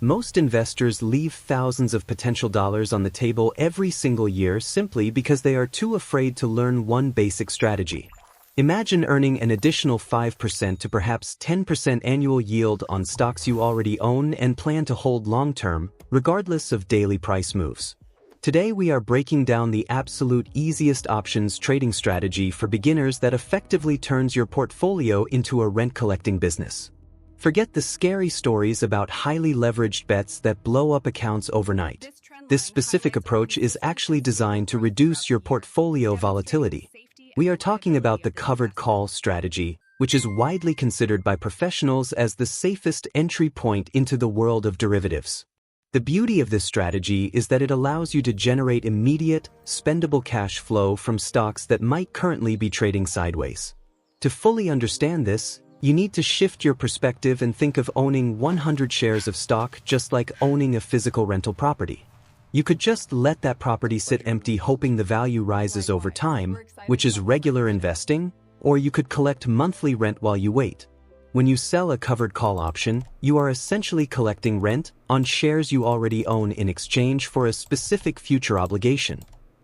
Most investors leave thousands of potential dollars on the table every single year simply because they are too afraid to learn one basic strategy. Imagine earning an additional 5% to perhaps 10% annual yield on stocks you already own and plan to hold long-term, regardless of daily price moves. Today we are breaking down the absolute easiest options trading strategy for beginners that effectively turns your portfolio into a rent-collecting business. Forget the scary stories about highly leveraged bets that blow up accounts overnight. This specific approach is actually designed to reduce your portfolio volatility. We are talking about the covered call strategy, which is widely considered by professionals as the safest entry point into the world of derivatives. The beauty of this strategy is that it allows you to generate immediate, spendable cash flow from stocks that might currently be trading sideways. To fully understand this, you need to shift your perspective and think of owning 100 shares of stock just like owning a physical rental property. You could just let that property sit empty hoping the value rises over time, which is regular investing, or you could collect monthly rent while you wait. When you sell a covered call option, you are essentially collecting rent on shares you already own in exchange for a specific future obligation.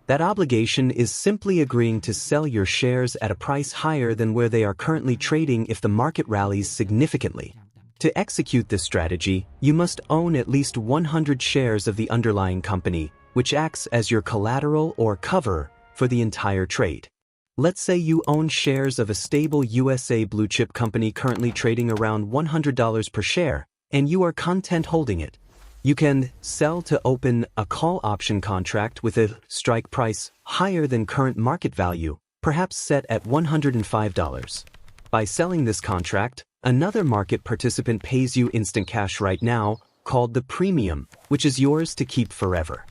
That obligation is simply agreeing to sell your shares at a price higher than where they are currently trading if the market rallies significantly. To execute this strategy, you must own at least 100 shares of the underlying company, which acts as your collateral or cover for the entire trade. Let's say you own shares of a stable USA blue-chip company currently trading around $100 per share, and you are content holding it. You can sell to open a call option contract with a strike price higher than current market value, perhaps set at $105. By selling this contract, another market participant pays you instant cash right now, called the premium, which is yours to keep forever.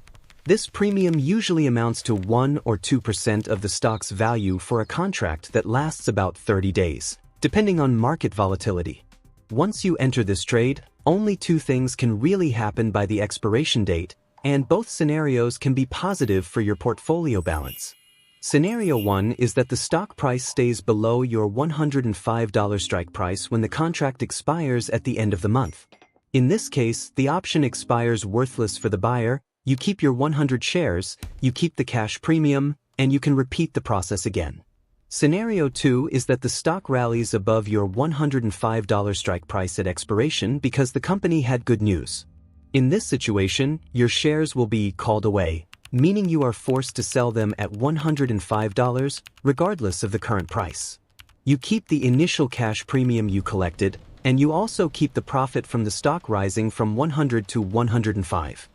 This premium usually amounts to 1 or 2% of the stock's value for a contract that lasts about 30 days, depending on market volatility. Once you enter this trade, only two things can really happen by the expiration date, and both scenarios can be positive for your portfolio balance. Scenario 1 is that the stock price stays below your $105 strike price when the contract expires at the end of the month. In this case, the option expires worthless for the buyer. You keep your 100 shares, you keep the cash premium, and you can repeat the process again. Scenario 2 is that the stock rallies above your $105 strike price at expiration because the company had good news. In this situation, your shares will be called away, meaning you are forced to sell them at $105 regardless of the current price. You keep the initial cash premium you collected, and you also keep the profit from the stock rising from 100 to 105.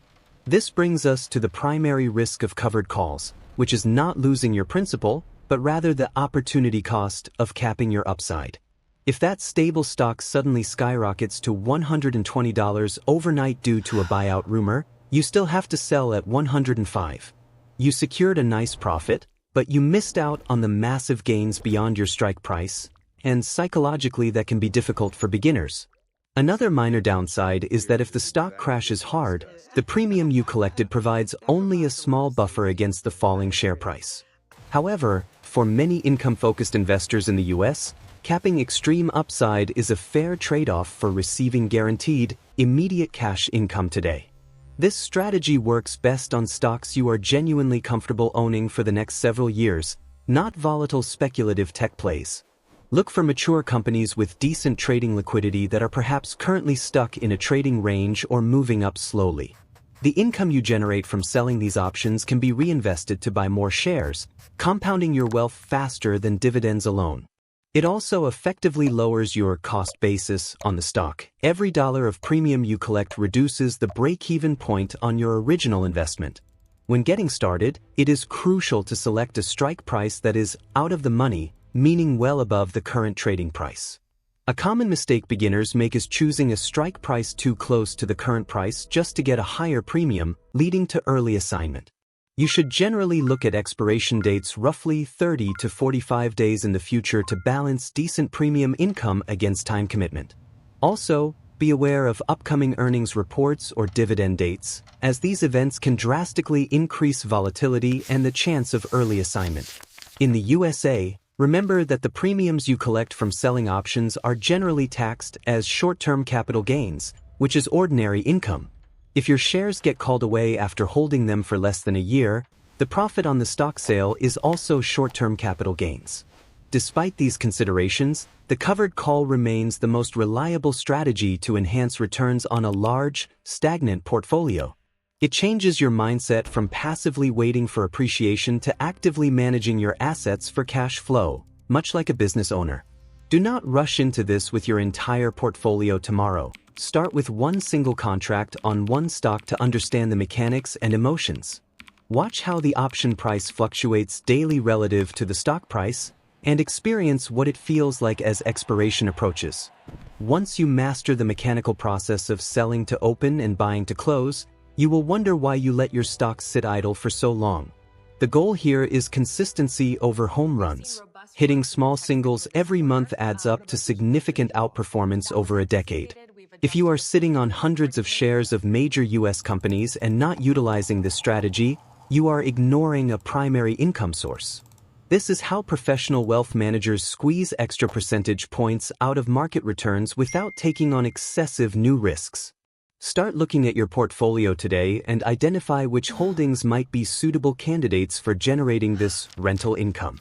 This brings us to the primary risk of covered calls, which is not losing your principal, but rather the opportunity cost of capping your upside. If that stable stock suddenly skyrockets to $120 overnight due to a buyout rumor, you still have to sell at $105. You secured a nice profit, but you missed out on the massive gains beyond your strike price, and psychologically that can be difficult for beginners. Another minor downside is that if the stock crashes hard, the premium you collected provides only a small buffer against the falling share price. However, for many income-focused investors in the US, capping extreme upside is a fair trade-off for receiving guaranteed, immediate cash income today. This strategy works best on stocks you are genuinely comfortable owning for the next several years, not volatile speculative tech plays. Look for mature companies with decent trading liquidity that are perhaps currently stuck in a trading range or moving up slowly. The income you generate from selling these options can be reinvested to buy more shares, compounding your wealth faster than dividends alone. It also effectively lowers your cost basis on the stock. Every dollar of premium you collect reduces the break-even point on your original investment. When getting started, it is crucial to select a strike price that is out of the money, meaning well above the current trading price. A common mistake beginners make is choosing a strike price too close to the current price just to get a higher premium, leading to early assignment. You should generally look at expiration dates roughly 30 to 45 days in the future to balance decent premium income against time commitment. Also, be aware of upcoming earnings reports or dividend dates, as these events can drastically increase volatility and the chance of early assignment. In the USA, remember that the premiums you collect from selling options are generally taxed as short-term capital gains, which is ordinary income. If your shares get called away after holding them for less than a year, the profit on the stock sale is also short-term capital gains. Despite these considerations, the covered call remains the most reliable strategy to enhance returns on a large, stagnant portfolio. It changes your mindset from passively waiting for appreciation to actively managing your assets for cash flow, much like a business owner. Do not rush into this with your entire portfolio tomorrow. Start with one single contract on one stock to understand the mechanics and emotions. Watch how the option price fluctuates daily relative to the stock price, and experience what it feels like as expiration approaches. Once you master the mechanical process of selling to open and buying to close, you will wonder why you let your stocks sit idle for so long. The goal here is consistency over home runs. Hitting small singles every month adds up to significant outperformance over a decade. If you are sitting on hundreds of shares of major US companies and not utilizing this strategy, you are ignoring a primary income source. This is how professional wealth managers squeeze extra percentage points out of market returns without taking on excessive new risks. Start looking at your portfolio today and identify which holdings might be suitable candidates for generating this rental income.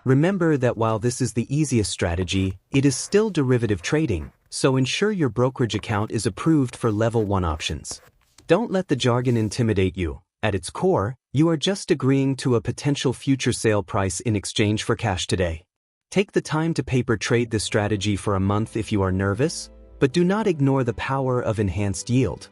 Remember that while this is the easiest strategy, it is still derivative trading, so ensure your brokerage account is approved for Level 1 options. Don't let the jargon intimidate you. At its core, you are just agreeing to a potential future sale price in exchange for cash today. Take the time to paper trade this strategy for a month if you are nervous, but do not ignore the power of enhanced yield.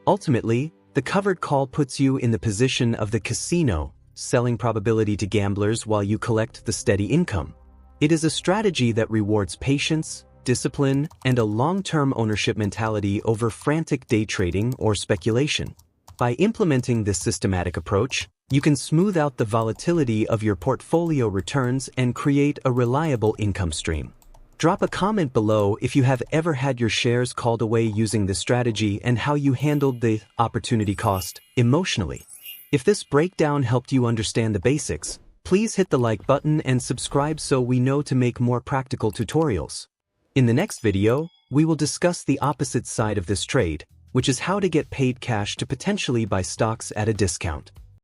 Ultimately, the covered call puts you in the position of the casino, selling probability to gamblers while you collect the steady income. It is a strategy that rewards patience, discipline, and a long-term ownership mentality over frantic day trading or speculation. By implementing this systematic approach, you can smooth out the volatility of your portfolio returns and create a reliable income stream. Drop a comment below if you have ever had your shares called away using this strategy and how you handled the opportunity cost emotionally. If this breakdown helped you understand the basics, please hit the like button and subscribe so we know to make more practical tutorials. In the next video, we will discuss the opposite side of this trade, which is how to get paid cash to potentially buy stocks at a discount.